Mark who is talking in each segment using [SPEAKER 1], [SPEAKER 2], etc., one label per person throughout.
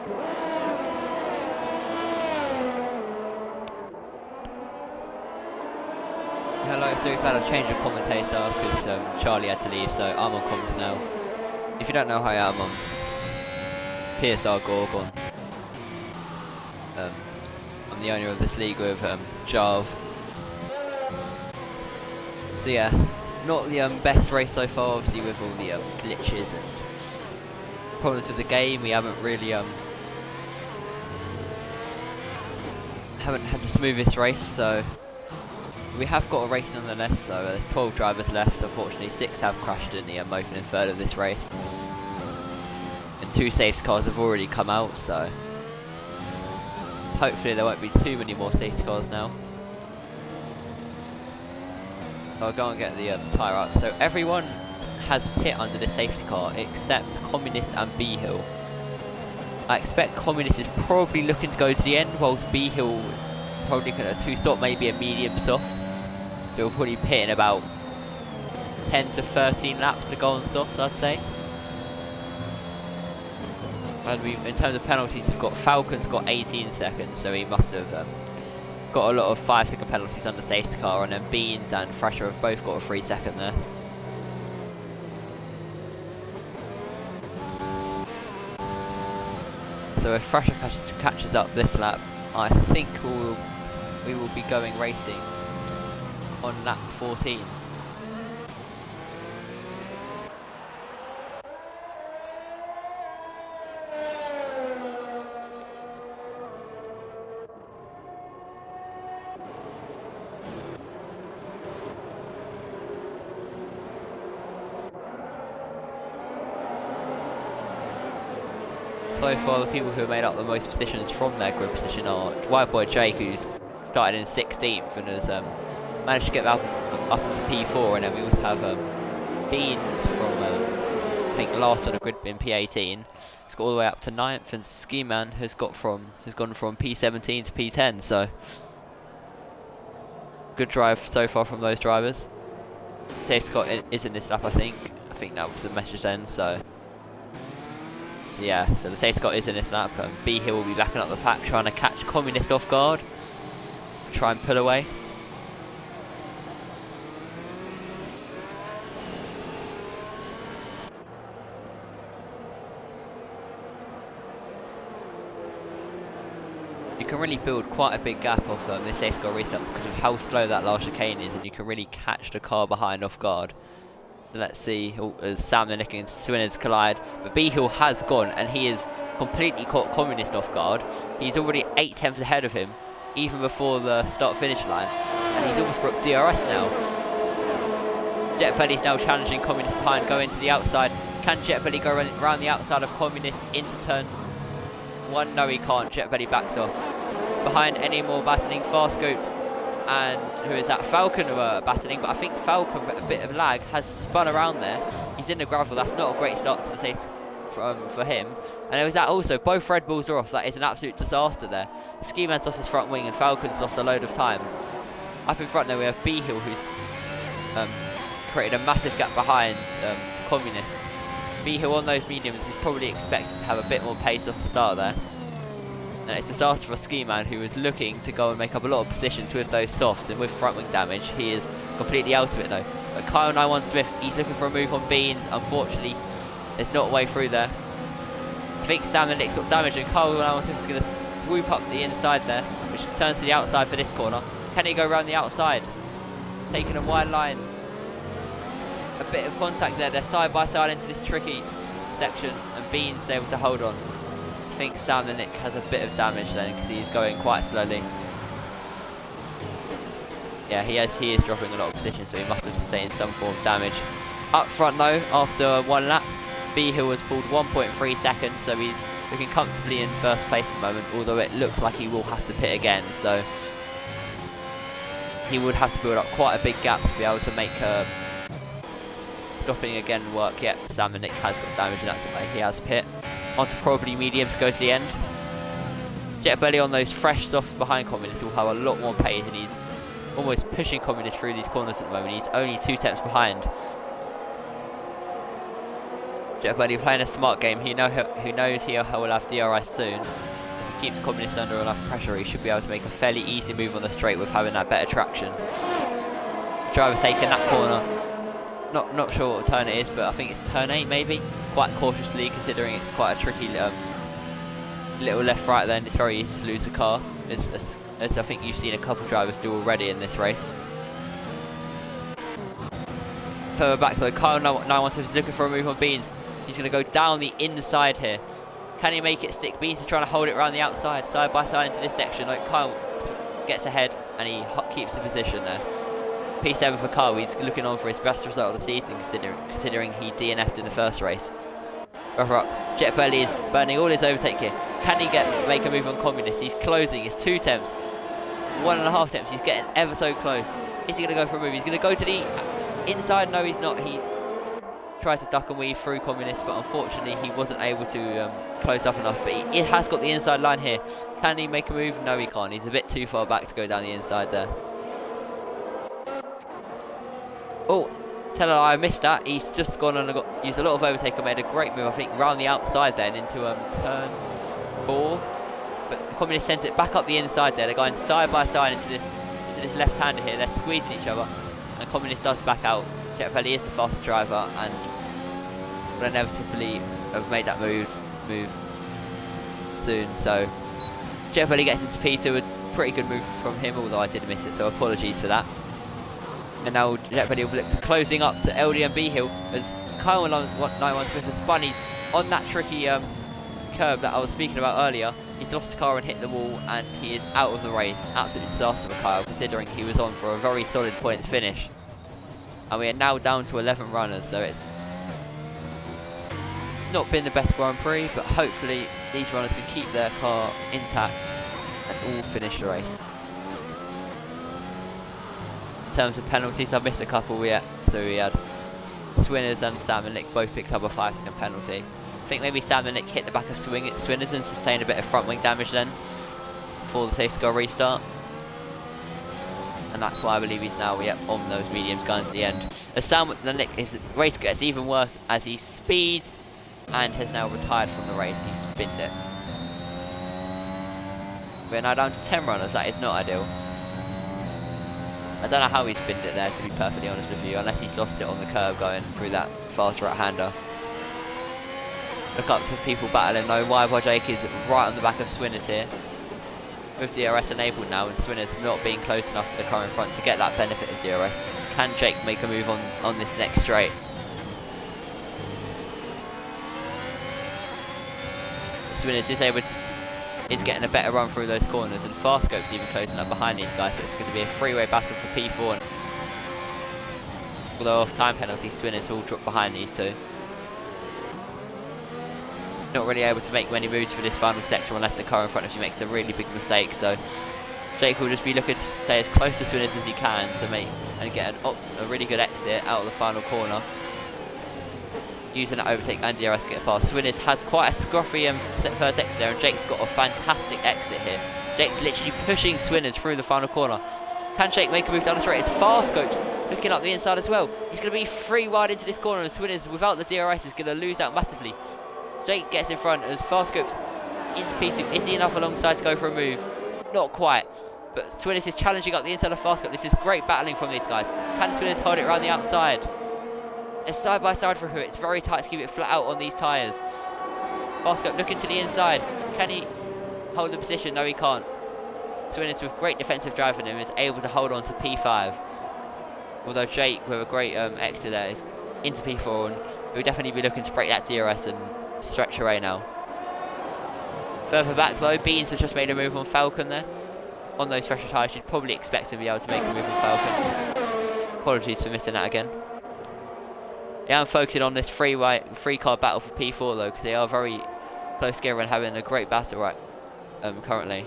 [SPEAKER 1] Hello, so we've had a change of commentator because Charlie had to leave, so I'm on comms now. If you don't know who I am, I'm PSR Gorgon. I'm the owner of this league with Jarv. So yeah, not the best race so far, obviously with all the glitches and problems with the game. We haven't really haven't had the smoothest race, so we have got a race nonetheless. So there's 12 drivers left. Unfortunately, 6 have crashed in the opening third of this race, and 2 safety cars have already come out. So hopefully there won't be too many more safety cars now. So I'll go and get the tyre out. So everyone has pit under the safety car except Communist and B-Hill. I expect Communist is probably looking to go to the end, whilst B-Hill probably going to 2-stop, maybe a medium soft. So we'll probably pit in about 10 to 13 laps to go on soft, I'd say. And in terms of penalties, we've got Falcon's got 18 seconds, so he must have got a lot of 5-second penalties on the safety car, and then Beans and Thrasher have both got a 3-second there. So if Thrasher catches up this lap, I think we will be going racing on lap 14. So far, the people who have made up the most positions from their grid position are White Boy Jake, who's started in 16th and has managed to get up into P4, and then we also have Beans from I think last on the grid in P18. He's got all the way up to 9th, and Ski Man has gone from P17 to P10. So good drive so far from those drivers. Safety car is in this lap, I think. I think that was the message then. So yeah, so the safety car is in this lap. B-Hill will be backing up the pack, trying to catch Communist off guard, try and pull away. You can really build quite a big gap off this safety car restart because of how slow that last chicane is, and you can really catch the car behind off guard. So let's see as Sam the Nick and Swinners collide. But B-Hill has gone, and he is completely caught Communist off guard. He's already 8 tenths ahead of him, even before the start-finish line. And he's almost broke DRS now. Jetbelly's now challenging Communist behind, going to the outside. Can Jetbelly go around the outside of Communist into turn 1? No, he can't. Jetbelly backs off. Behind any more battling, fast scooped. And who is that? Falcon battling, but I think Falcon, with a bit of lag, has spun around there. He's in the gravel. That's not a great start to the race for him. And there was that also. Both Red Bulls are off. That is an absolute disaster there. Ski Man's lost his front wing, and Falcon's lost a load of time. Up in front there we have B-Hill, who's created a massive gap behind to Communist. B-Hill on those mediums is probably expected to have a bit more pace off the start there. And it's a disaster for Ski Man, who was looking to go and make up a lot of positions with those softs, and with front wing damage he is completely out of it though. But Kyle 91 Smith, he's looking for a move on Beans. Unfortunately, there's not a way through there. I think Sam the Nick's got damage, and Kyle 91 Smith is going to swoop up the inside there, which turns to the outside for this corner. Can he go around the outside? Taking a wide line. A bit of contact there. They're side by side into this tricky section, and Beans is able to hold on. I think Sam the Nick has a bit of damage then, because he's going quite slowly. Yeah, he is dropping a lot of position, so he must have sustained some form of damage. Up front though, after 1 lap, B-Hill has pulled 1.3 seconds, so he's looking comfortably in first place at the moment, although it looks like he will have to pit again, so he would have to build up quite a big gap to be able to make stopping again work. Yep, Sam the Nick has got damage, and that's why he has pit. Onto probably medium to go to the end. Jetbelly on those fresh softs behind Communist will have a lot more pace, and he's almost pushing Communist through these corners at the moment. He's only 2 tenths behind. Jet Buddy playing a smart game. He knows he will have DRS soon. If he keeps Communist under enough pressure, he should be able to make a fairly easy move on the straight with having that better traction. The driver's taking that corner. Not sure what turn it is, but I think it's turn 8 maybe. Quite cautiously, considering it's quite a tricky little left-right there, and it's very easy to lose the car, as I think you've seen a couple drivers do already in this race. Further back though, Kyle 916 is looking for a move on Beans. He's going to go down the inside here. Can he make it stick? Beans is trying to hold it around the outside, side by side into this section. Like Kyle gets ahead and he keeps the position there. P7 for Kyle. He's looking on for his best result of the season, considering he DNF'd in the first race. Brother up. Jet Belly is burning all his overtake here. Can he make a move on Communist? He's closing. It's 2 attempts, 1.5 attempts. He's getting ever so close. Is he going to go for a move? He's going to go to the inside. No, he's not. He tried to duck and weave through Communist, but unfortunately he wasn't able to close up enough. But he has got the inside line here. Can he make a move? No, he can't. He's a bit too far back to go down the inside there. Oh, tell her I missed that. He's just gone and used a lot of overtake and made a great move, I think, round the outside then into turn 4. But Communist sends it back up the inside there. They're going side by side into this left-hander here. They're squeezing each other, and Communist does back out. Jet Belly is the faster driver and will inevitably have made that move soon. So Jet Belly gets into P2, a pretty good move from him, although I did miss it, so apologies for that. And now Jet Belly will look to closing up to LDMB Hill as Kyle 916 has spun. He's on that tricky curb that I was speaking about earlier. He's lost the car and hit the wall, and he is out of the race. Absolute disaster for Kyle, considering he was on for a very solid points finish. And we are now down to 11 runners, so it's not been the best Grand Prix, but hopefully these runners can keep their car intact and all finish the race. In terms of penalties, I've missed a couple yet, so we had Swinners and Sam and Nick both picked up a 5-second penalty. I think maybe Sam and Nick hit the back of Swinners and sustained a bit of front wing damage then before the safety car restart. And that's why I believe he's now on those mediums going to the end. As Sam and Nick, his race gets even worse as he speeds and has now retired from the race. He's spinned it. We're now down to 10 runners. That is not ideal. I don't know how he spinned it there, to be perfectly honest with you, unless he's lost it on the curve going through that fast right-hander. Look up to people battling though. YY Jake is right on the back of Swinners here, with DRS enabled now, and Swinners not being close enough to the car in front to get that benefit of DRS. Can Jake make a move on this next straight? Swinners is getting a better run through those corners, and Farscope's even closing up behind these guys, so it's going to be a three-way battle for P4. And although off time penalty, Swinners will drop behind these two. Not really able to make many moves for this final section unless the car in front of you makes a really big mistake, so Jake will just be looking to stay as close to Swinners as he can to make and get a really good exit out of the final corner, using that overtake and DRS to get past. Swinners has quite a scruffy first exit there, and Jake's got a fantastic exit here. Jake's literally pushing Swinners through the final corner. Can Jake make a move down the straight? It's Farscopes looking up the inside as well. He's going to be 3 wide into this corner, and Swinners without the DRS is going to lose out massively. Jake gets in front as Farscopes into P2. Is he enough alongside to go for a move? Not quite. But Swinners is challenging up the inside of Farscope. This is great battling from these guys. Can Swinners hold it around the outside? It's side by side for who. It's very tight to keep it flat out on these tyres. Farscope looking to the inside. Can he hold the position? No, he can't. Swinners with great defensive drive in him is able to hold on to P5. Although Jake with a great exit there is into P4, and he'll definitely be looking to break that DRS and stretch away now. Further back though, Beans has just made a move on Falcon there. On those fresher tyres, you'd probably expect him to be able to make a move on Falcon. Apologies for missing that again. Yeah, I'm focusing on this free car battle for P4 though, because they are very close together and having a great battle right currently.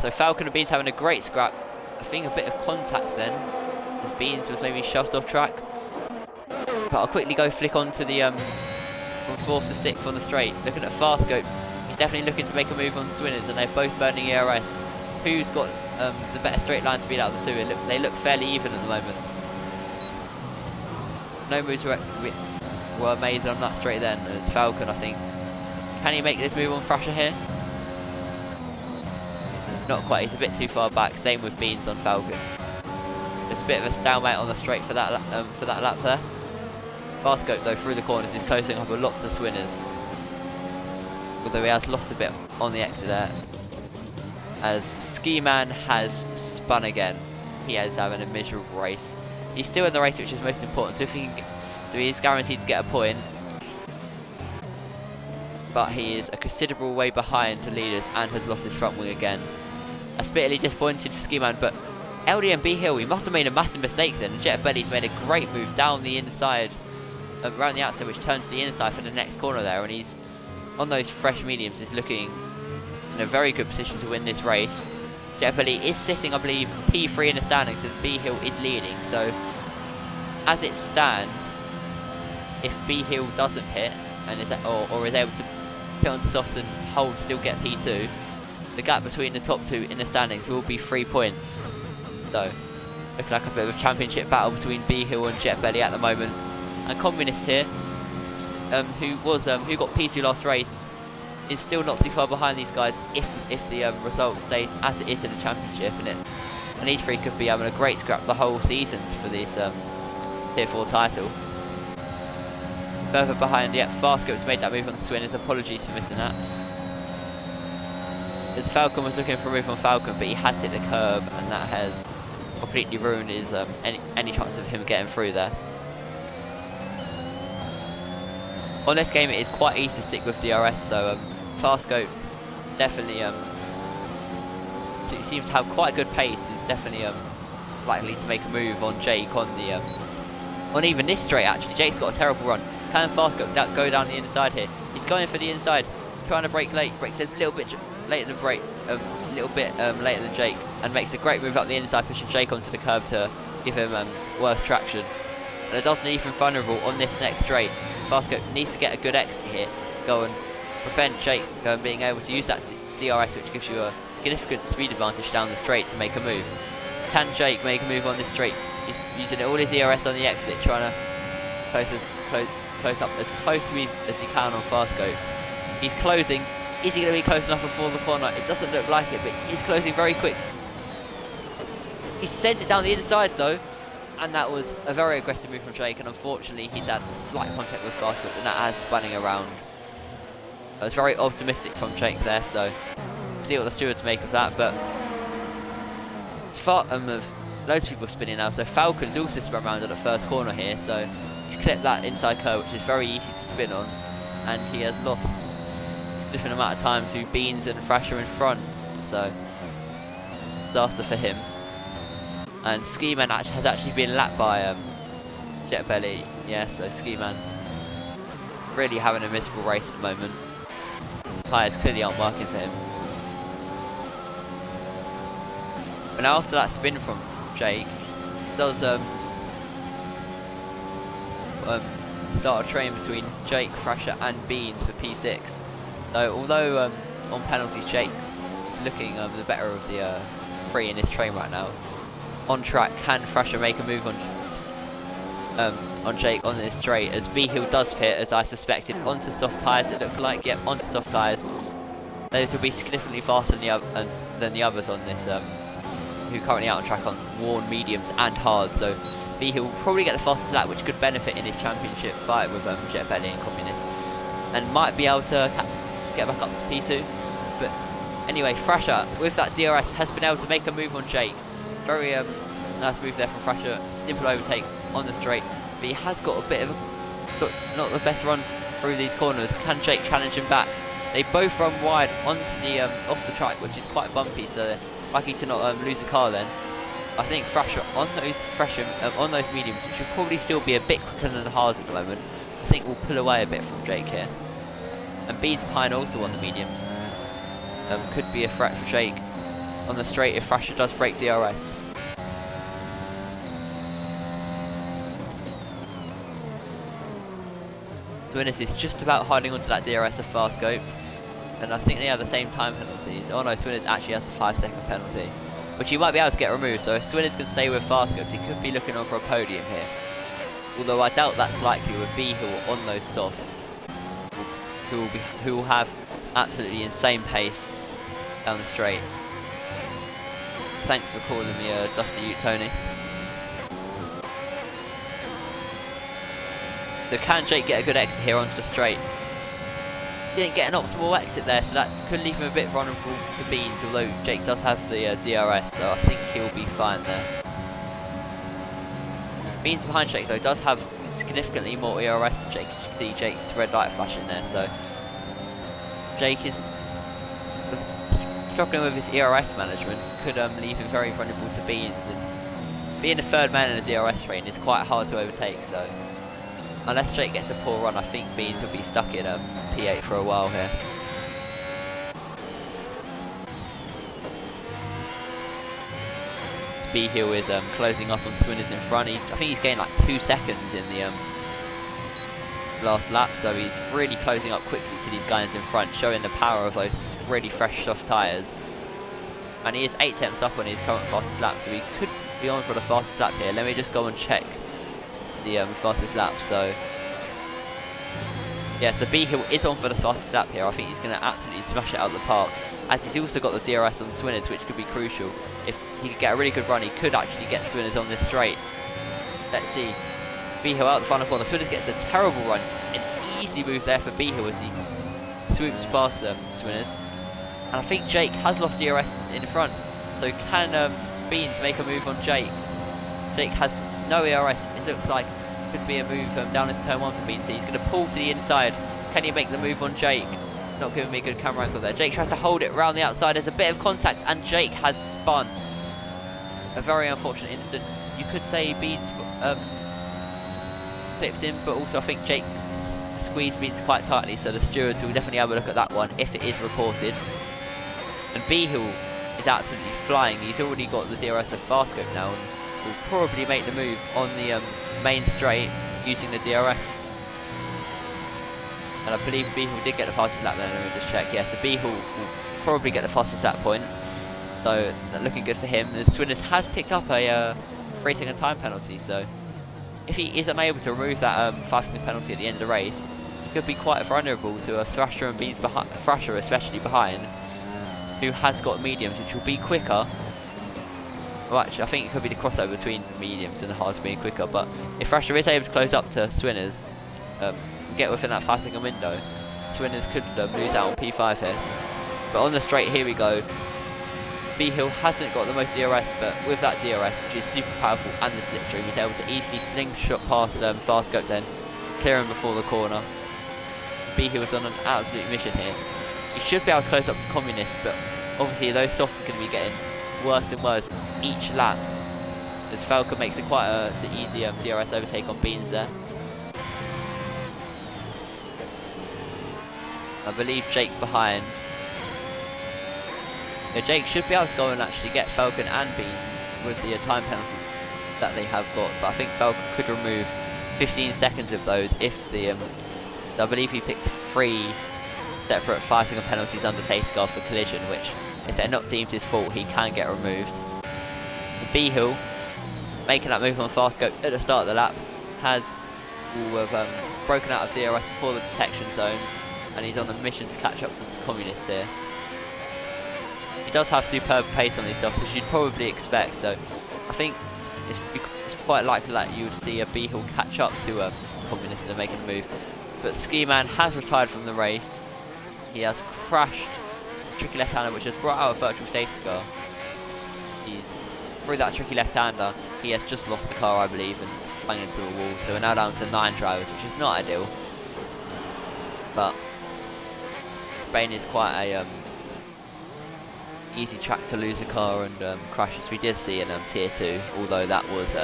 [SPEAKER 1] So Falcon and Beans having a great scrap. I think a bit of contact then, as Beans was maybe shoved off track. But I'll quickly go flick on to the from 4th to 6th on the straight. Looking at Farscope, He's definitely looking to make a move on Swinners, and they're both burning ERS. Who's got the better straight line speed out of the two? They look fairly even at the moment. No moves were made on that straight then. It's Falcon, I think. Can he make this move on Thrasher here? Not quite, he's a bit too far back. Same with Beans on Falcon. There's a bit of a stalemate on the straight for that lap there. Farscope though through the corners is closing up a lot to Swinners. Although he has lost a bit on the exit there. As Ski Man has spun again. He is having a miserable race. He's still in the race, which is most important. So if he can, so he's guaranteed to get a point. But he is a considerable way behind the leaders and has lost his front wing again. That's bitterly disappointed for Ski Man, but LD and B Hill, he must have made a massive mistake then. Jet Belly's made a great move down the inside, around the outside, which turns to the inside for the next corner there, and he's on those fresh mediums, is looking in a very good position to win this race. Jet Belly is sitting, I believe, P3 in the standings, and B Hill is leading. So as it stands, if B Hill doesn't hit and or is able to pit on softs and hold, still get P2, the gap between the top two in the standings will be 3 points. So looking like a bit of a championship battle between B Hill and Jet Belly at the moment. And Communist here, who got P2 last race, is still not too far behind these guys if the result stays as it is in the championship, and these three could be having a great scrap the whole season for this tier 4 title. Further behind, yeah, Farscope's made that move on the Swinners. Apologies for missing that. As Falcon was looking for a move on Falcon, but he has hit the curb, and that has completely ruined his any chance of him getting through there. On this game, it is quite easy to stick with DRS, so Farscope definitely seems to have quite a good pace. Is definitely likely to make a move on Jake on the on even this straight. Actually, Jake's got a terrible run. Can Farscope go down the inside here? He's going for the inside, trying to brake late. Brakes a little bit later than brake, later than Jake, and makes a great move up the inside, pushing Jake onto the curb to give him worse traction. And it does leave him vulnerable on this next straight. Farscope needs to get a good exit here, go and prevent Jake being able to use that DRS, which gives you a significant speed advantage down the straight to make a move. Can Jake make a move on this straight? He's using all his ERS on the exit, trying to close up as close to me as he can on Farscope. He's closing. Is he going to be close enough before the corner? It doesn't look like it, but he's closing very quick. He sent it down the inside though, and that was a very aggressive move from Jake, and unfortunately he's had slight contact with Farscope, and that has spinning around. That was very optimistic from Jake there, so see what the stewards make of that. But it's far of loads of people spinning now, so Falcon's also spun around at the first corner here, so he's clipped that inside curve, which is very easy to spin on, and he has lost a different amount of time to Beans and Thrasher in front, so disaster for him. And Ski Man has actually been lapped by Jet Belly. Yeah, so Ski Man's really having a miserable race at the moment. His tyres clearly aren't working for him. But now after that spin from Jake, he does start a train between Jake, Thrasher and Beans for P6. So although on penalties Jake is looking the better of the three in this train right now, on track, can Thrasher make a move on Jake on this straight, as B Hill does pit, as I suspected, onto soft tyres. It looks like, yep, onto soft tyres. Those will be significantly faster than the others on this, who are currently out on track on worn mediums and hard. So B Hill will probably get the fastest lap, which could benefit in his championship fight with Jet Belly and Communist, and might be able to get back up to P2. But anyway, Thrasher with that DRS has been able to make a move on Jake. Very nice move there from Thrasher. Simple overtake on the straight, but he has got a bit of not the best run through these corners. Can Jake challenge him back? They both run wide onto the off the track, which is quite bumpy, so they're lucky to not lose a car then. I think Thrasher on those mediums, which should probably still be a bit quicker than the hards at the moment, I think will pull away a bit from Jake here. And Beans behind also on the mediums. Could be a threat for Jake on the straight if Thrasher does break DRS. Swinners is just about hiding onto that DRS of Farscope. and I think they have the same time penalties. Oh no, Swinners actually has a 5-second penalty, which he might be able to get removed. So if Swinners can stay with Farscope, he could be looking on for a podium here. Although I doubt that's likely with Behill on those softs, who will have absolutely insane pace down the straight. Thanks for calling me a Dusty Ute, Tony. So can Jake get a good exit here onto the straight? Didn't get an optimal exit there, so that could leave him a bit vulnerable to Beans, although Jake does have the DRS, so I think he'll be fine there. Beans behind Jake though does have significantly more ERS than Jake. See Jake's red light flashing there, so Jake is struggling with his ERS management, could leave him very vulnerable to Beans, and being the third man in a DRS train is quite hard to overtake, so unless Jake gets a poor run, I think Beans will be stuck in P8 for a while here. Behill is closing up on Swinners in front. I think he's gained like 2 seconds in the last lap, so he's really closing up quickly to these guys in front, showing the power of those really fresh soft tyres. And he is 8 tenths up on his current fastest lap, so he could be on for the fastest lap here. Let me just go and check the fastest lap. So yeah, so Behill is on for the fastest lap here. I think he's going to absolutely smash it out of the park, as he's also got the DRS on Swinners, which could be crucial. If he could get a really good run, he could actually get Swinners on this straight. Let's see. Behill out the final corner. Swinners gets a terrible run. An easy move there for Behill as he swoops past Swinners. And I think Jake has lost DRS in front. So can Beans make a move on Jake? Jake has no ERS. It looks like it could be a move down into turn 1 for Beans. So he's going to pull to the inside. Can he make the move on Jake? Not giving me a good camera angle there. Jake tries to hold it around the outside. There's a bit of contact and Jake has spun. A very unfortunate incident. You could say Beans clips in, but also I think Jake squeezed Beans quite tightly, so the stewards will definitely have a look at that one if it is reported. And Behill is absolutely flying. He's already got the DRS of Farscope now and will probably make the move on the main straight using the DRS. And I believe Behill did get the fastest lap there. Let me just check. Yeah, so Behill will probably get the fastest lap point. So looking good for him. The Swinners has picked up a 3-second time penalty. So if he is unable to remove that 5-second penalty at the end of the race, he could be quite vulnerable to a Thrasher and Beans behind. Thrasher especially behind, who has got mediums, which will be quicker. Well, actually, I think it could be the crossover between mediums and the hards being quicker. But if Thrasher is able to close up to Swinners, get within that 5-second window, Swinners could lose out on P5 here. But on the straight, here we go. Behill hasn't got the most DRS, but with that DRS, which is super powerful, and the slipstream, he's able to easily slingshot past Farscope then, clear him before the corner. Behill is on an absolute mission here. He should be able to close up to Communist, but obviously those softs are going to be getting worse and worse each lap, as Falcon makes it quite an easy DRS overtake on Beans there. I believe Jake behind. Yeah, Jake should be able to go and actually get Falcon and Beans with the time penalty that they have got, but I think Falcon could remove 15 seconds of those if the I believe he picked 3 separate 5-second penalties under safety guard for collision, which if they're not deemed his fault, he can get removed. Behill making that move on Farscope at the start of the lap will have broken out of DRS before the detection zone, and he's on a mission to catch up to Communist here. He does have superb pace on these softs, which you'd probably expect, so I think it's quite likely that you would see a Behill catch up to Communist and making a move. But Ski Man has retired from the race. He has crashed tricky left-hander, which has brought out a virtual safety car. He's through that tricky left-hander. He has just lost the car, I believe, and flung into a wall. So we're now down to 9 drivers, which is not ideal. But Spain is quite a easy track to lose a car and crash, as we did see in Tier 2. Although that was,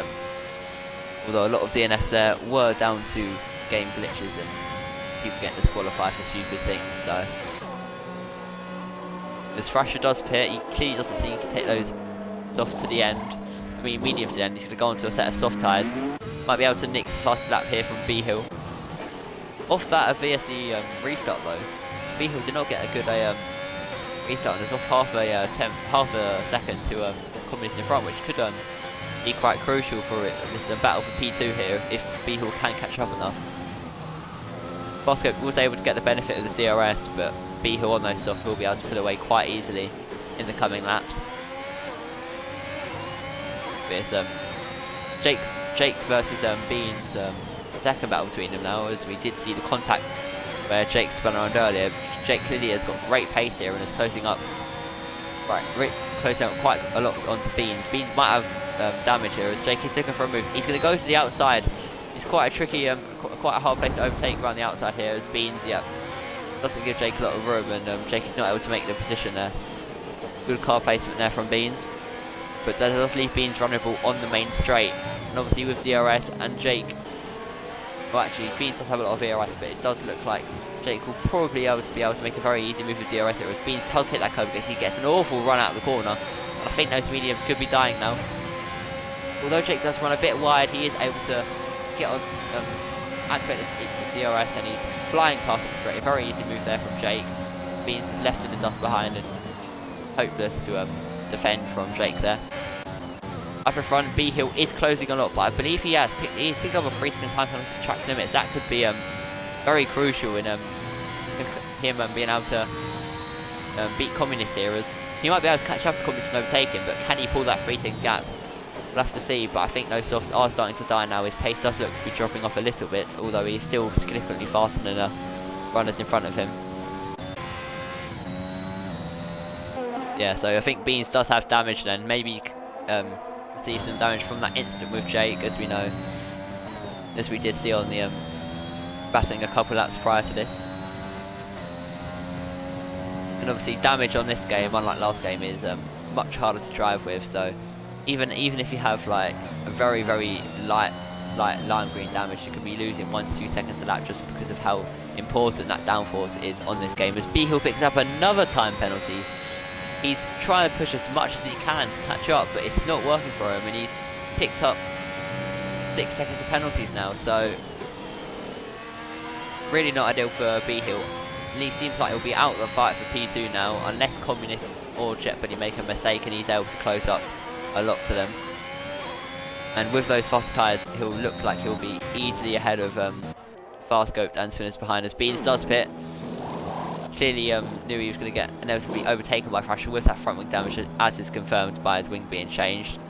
[SPEAKER 1] although a lot of DNFs there were down to game glitches and people getting disqualified for stupid things. So as Thrasher does pit, he clearly doesn't seem to take those softs to the end. I mean medium to the end. He's going to go onto a set of soft tyres. Might be able to nick the fastest lap here from Behill. Off that a VSE restart though. Behill did not get a good restart and has lost half a second to Communist in front, which could be quite crucial for this battle for P2 here if Behill can catch up enough. Farscope was able to get the benefit of the DRS, but Behill on those softs will be able to pull away quite easily in the coming laps. It's Jake versus Beans second battle between them now, as we did see the contact where Jake spun around earlier. Jake clearly has got great pace here and is closing up quite a lot onto Beans. Beans might have damage here as Jake is looking for a move. He's going to go to the outside. It's quite a tricky, quite a hard place to overtake around the outside here as Beans, doesn't give Jake a lot of room, and Jake is not able to make the position there. Good car placement there from Beans, but that does leave Beans vulnerable on the main straight. And obviously with DRS and Jake, well actually Beans does have a lot of DRS, but it does look like Jake will probably be able to make a very easy move with DRS here. As Beans does hit that curve because he gets an awful run out of the corner. And I think those mediums could be dying now. Although Jake does run a bit wide, he is able to get on, activate the DRS, and he's flying past it straight. A very easy move there from Jake. Beans left in the dust behind and hopeless to defend from Jake there. Up in front, Behill is closing a lot, but I believe he's picked up a 3 second time penalty for track limits. That could be very crucial in him being able to beat Communist here, as he might be able to catch up to Communist and overtake him, but can he pull that 3 second gap? We'll have to see, but I think those softs are starting to die now. His pace does look to be dropping off a little bit, although he's still significantly faster than the runners in front of him. Yeah, so I think Beans does have damage then. Maybe receive some damage from that incident with Jake, as we know, as we did see on the battling a couple laps prior to this. And obviously damage on this game, unlike last game, is much harder to drive with, so even if you have like a very light lime green damage, you can be losing 1 to 2 seconds a lap just because of how important that downforce is on this game. As Behill picks up another time penalty. He's trying to push as much as he can to catch up, but it's not working for him, and he's picked up 6 seconds of penalties now, so really not ideal for Behill. He seems like he'll be out of the fight for P2 now, unless Communist or Jeopardy make a mistake and he's able to close up a lot to them. And with those fast tyres, he'll look like he'll be easily ahead of Farscoped and Swinners behind us. Beans does pit. Clearly knew he was going to get inevitably overtaken by Thrasher with that front wing damage, as is confirmed by his wing being changed.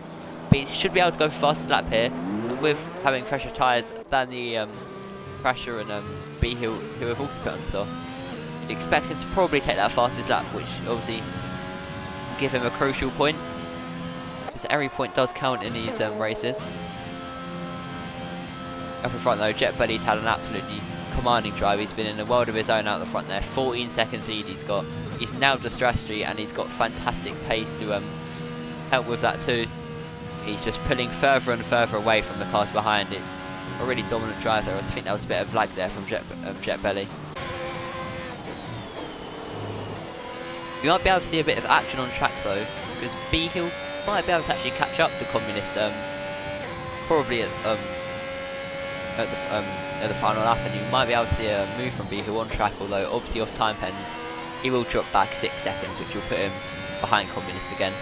[SPEAKER 1] Beans should be able to go for fastest lap here, and with having fresher tyres than the Thrasher and Behill, who have also put on soft, you'd expect him to probably take that fastest lap, which obviously will give him a crucial point, because every point does count in these races. Up in front though, Jetbuddy's had an absolutely commanding drive. He's been in a world of his own out the front there. 14 seconds lead he's got. He's nailed the strategy and he's got fantastic pace to help with that too. He's just pulling further and further away from the cars behind. It's a really dominant drive there. I think there was a bit of lag there from Jetbelly. We might be able to see a bit of action on track though, because Behill might be able to actually catch up to Communist probably at the final lap, and you might be able to see a move from Behill on track, although obviously off time pens he will drop back 6 seconds, which will put him behind Communist again.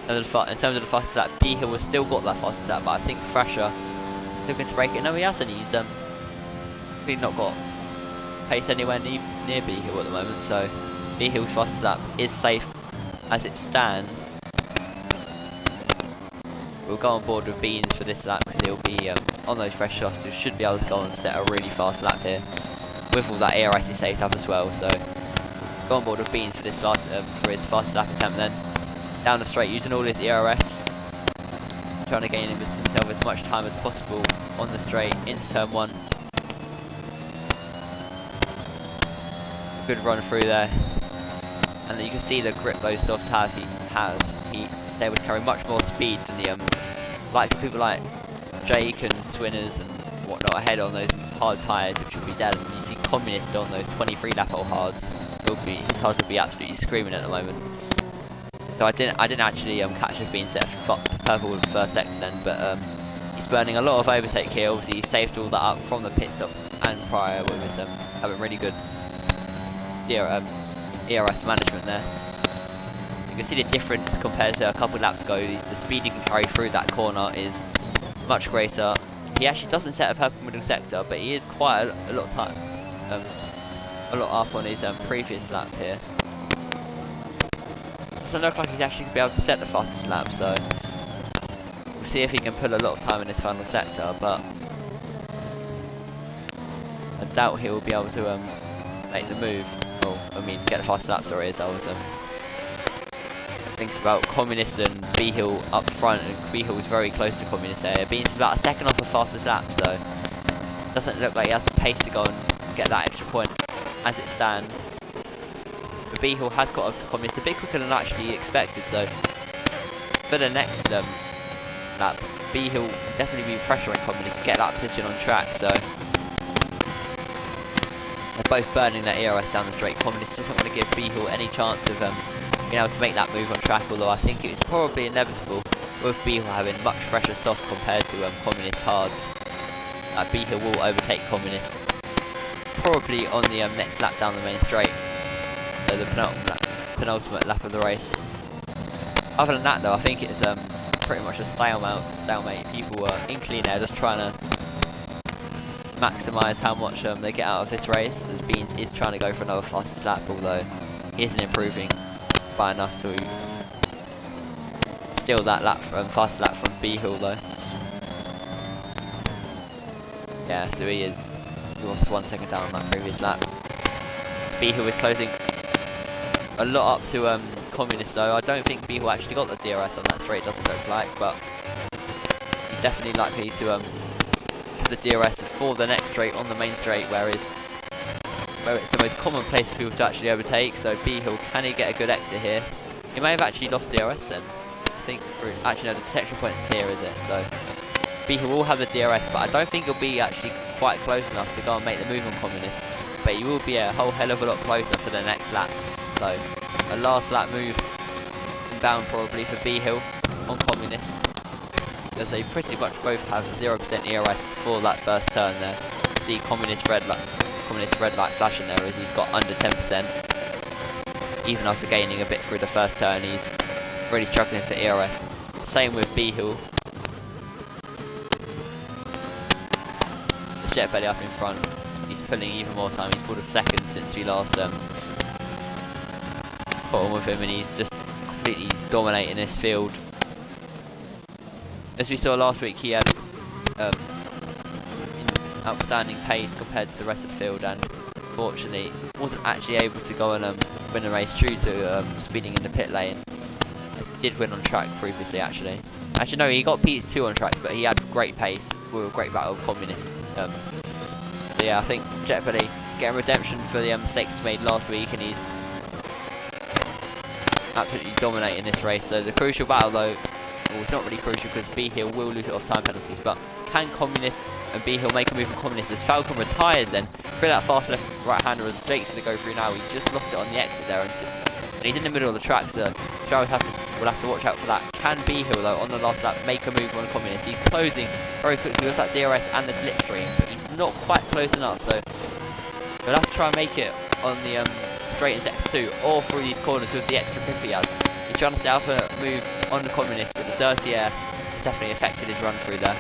[SPEAKER 1] In terms of the fastest lap, Behill has still got that fastest lap, but I think Thrasher is looking to break it. No, he hasn't. He's really not got pace anywhere near Behill at the moment, so Behill's fastest lap is safe as it stands. We'll go on board with Beans for this lap because he'll be on those fresh shots, so should be able to go and set a really fast lap here with all that ARS he saved up as well. So go on board with Beans for this for his fastest lap attempt then. Down the straight using all his ERS, trying to gain himself as much time as possible on the straight into turn 1. Good run through there, and you can see the grip those softs have. He's able to carry much more speed than the likes of people like Jake and Swinners and whatnot ahead on those hard tyres, which will be dead. And you see Communist on those 23 lap old hards. His hards will be absolutely screaming at the moment. So I didn't actually catch him being set for purple with the first sector then, but he's burning a lot of overtake here. Obviously he saved all that up from the pit stop and prior with his having really good ERS management there. You can see the difference compared to a couple laps ago. The speed you can carry through that corner is much greater. He actually doesn't set a purple middle sector, but he is quite a lot of time, a lot up on his previous lap here. Doesn't look like he's actually going to be able to set the fastest lap, so we'll see if he can pull a lot of time in this final sector, but I doubt he will be able to make the move. Well, I mean, get the fastest lap, sorry, as I was thinking about Communist and B-Hill up front, and B-Hill was very close to Communist there. Being about a second off the fastest lap, so doesn't look like he has the pace to go and get that extra point as it stands. But B-Hill has got up to Communist a bit quicker than actually expected, so for the next lap, B-Hill will definitely be pressuring Communist to get that position on track, so they're both burning their ERS down the straight. Communist doesn't want to give B-Hill any chance of being able to make that move on track, although I think it was probably inevitable with B-Hill having much fresher soft compared to Communist hards. B-Hill will overtake Communist probably on the next lap down the main straight, so the penultimate lap of the race. Other than that though, I think it's pretty much a stalemate. People were in clean air just trying to maximise how much they get out of this race, as Beans is trying to go for another fastest lap, although he isn't improving by enough to steal that lap fastest lap from B-Hill though. Yeah, so he lost 1 second down on that previous lap. B-Hill is closing a lot up to Communist though. I don't think B-Hill actually got the DRS on that straight, doesn't look like, but he's definitely likely to have the DRS for the next straight on the main straight, where it's the most common place for people to actually overtake. So B-Hill, can he get a good exit here? He may have actually lost DRS then. I think, actually no, the detection point's here, is it? So B-Hill will have the DRS, but I don't think he'll be actually quite close enough to go and make the move on Communist. But he will be a whole hell of a lot closer for the next lap. So a last lap move inbound probably for B-Hill on Communist, because they pretty much both have 0% ERS before that first turn there. You see Communist red light flashing there as he's got under 10%. Even after gaining a bit through the first turn, he's really struggling for ERS. Same with B-Hill. It's Jet Belly up in front. He's pulling even more time. He's pulled a second since we last put on with him, and he's just completely dominating this field. As we saw last week, he had outstanding pace compared to the rest of the field, and fortunately wasn't actually able to go and win a race due to speeding in the pit lane. He did win on track previously, actually no, he got P2 on track, but he had great pace with a great battle of Communist. So yeah, I think Jet Belly getting redemption for the mistakes he made last week, and he's absolutely dominating this race. So the crucial battle though, well, it's not really crucial because B-Hill will lose it off time penalties, but can Communist and B-Hill make a move on Communist as Falcon retires then through that fast left right-hander as Jake's going to go through now. He just lost it on the exit there, and he's in the middle of the track, so drivers will have to watch out for that. Can B-Hill though on the last lap make a move on Communist? He's closing very quickly with that DRS and the slipstream, but he's not quite close enough, so he'll have to try and make it on the straight into X2 or through these corners with the extra pip he has. He's trying to set up a move on the Communist, but the dirty air has definitely affected his run through there.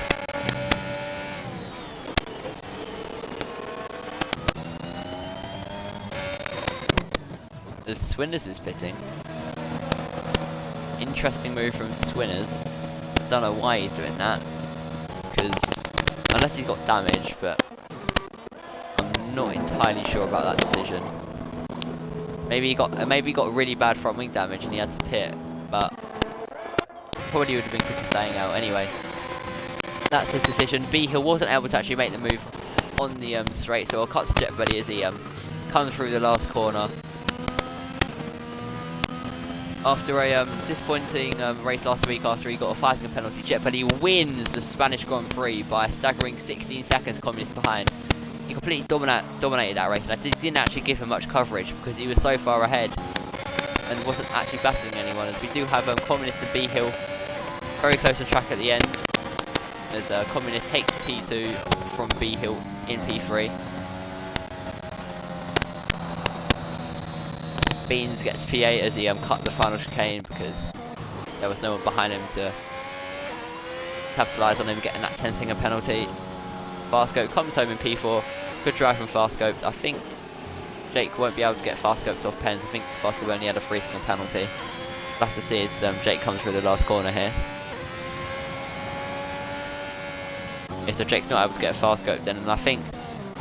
[SPEAKER 1] As Swinners is pitting. Interesting move from Swinners. Don't know why he's doing that, because unless he's got damage, but I'm not entirely sure about that decision. Maybe he got really bad front wing damage and he had to pit, but probably would have been quicker staying out anyway. That's his decision. B-Hill wasn't able to actually make the move on the straight, so I'll cut to Jet Belly as he comes through the last corner. After a disappointing race last week, after he got a 5 second penalty, Jet Belly wins the Spanish Grand Prix by a staggering 16 seconds Communist behind. He completely dominated that race, and I didn't actually give him much coverage because he was so far ahead and wasn't actually battling anyone, as we do have Communist and B-Hill very close on track at the end, as Communist takes P2 from B-Hill in P3. Beans gets P8 as he cut the final chicane because there was no one behind him to capitalise on him getting that 10-second penalty. Farscope comes home in P4. Good drive from Farscope. I think Jake won't be able to get Farscope off pens. I think Farscope only had a 3-second penalty. We'll have to see as Jake comes through the last corner here. Yeah, so Jake's not able to get a Farscope then, and I think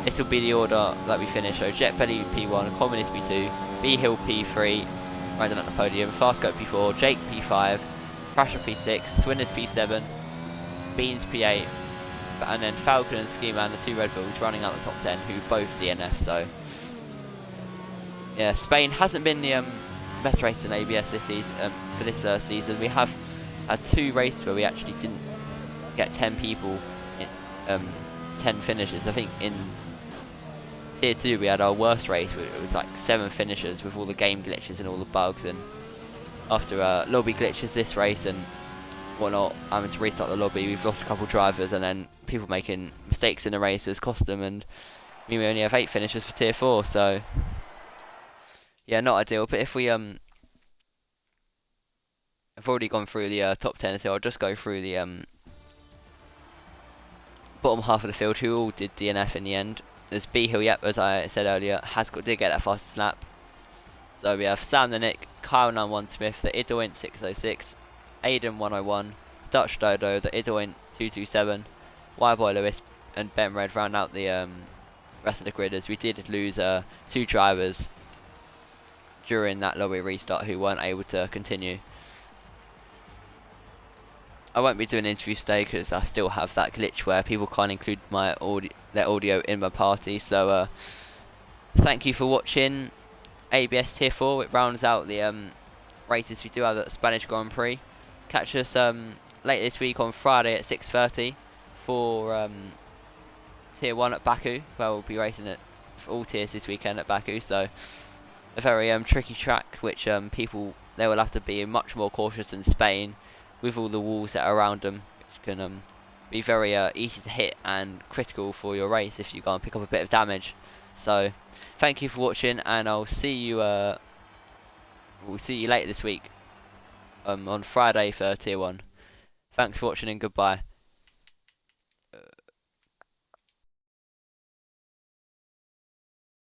[SPEAKER 1] this will be the order that we finish. So Jet Belly P1, Communist P2, B Hill P3, riding at the podium, Farscope P4, Jake P5, Crasher P6, Swinners P7, Beans P8, and then Falcon and Ski Man, the 2 Red Bulls, running out the top 10, who both DNF. So yeah, Spain hasn't been the best race in ABS this season. For this season, we have had 2 races where we actually didn't get 10 people in 10 finishes. I think in Tier 2 we had our worst race, it was like 7 finishers with all the game glitches and all the bugs, and after lobby glitches this race and whatnot, having to restart the lobby, we've lost a couple drivers, and then people making mistakes in the race has cost them, and we only have 8 finishers for Tier 4, so yeah, not ideal. But if we I've already gone through the top 10, so I'll just go through the bottom half of the field who all did DNF in the end. There's B Hill, yep, as I said earlier, did get that fastest lap. So we have Sam the Nick, Kyle 91 Smith, the Idoint 606, Aiden 101, Dutch Dodo, the Idoint 227, Y-Boy Lewis, and Ben Red round out the rest of the grid, as we did lose 2 drivers during that lobby restart who weren't able to continue. I won't be doing interviews today because I still have that glitch where people can't include their audio in my party. So thank you for watching ABS Tier 4. It rounds out the races we do have at the Spanish Grand Prix. Catch us later this week on Friday at 6:30 for Tier 1 at Baku, where we'll be racing it for all tiers this weekend at Baku. So a very tricky track, which people there will have to be much more cautious than Spain, with all the walls that are around them, which can be very easy to hit and critical for your race if you go and pick up a bit of damage. So thank you for watching, and I'll see you we'll see you later this week on Friday for Tier 1. Thanks for watching and goodbye.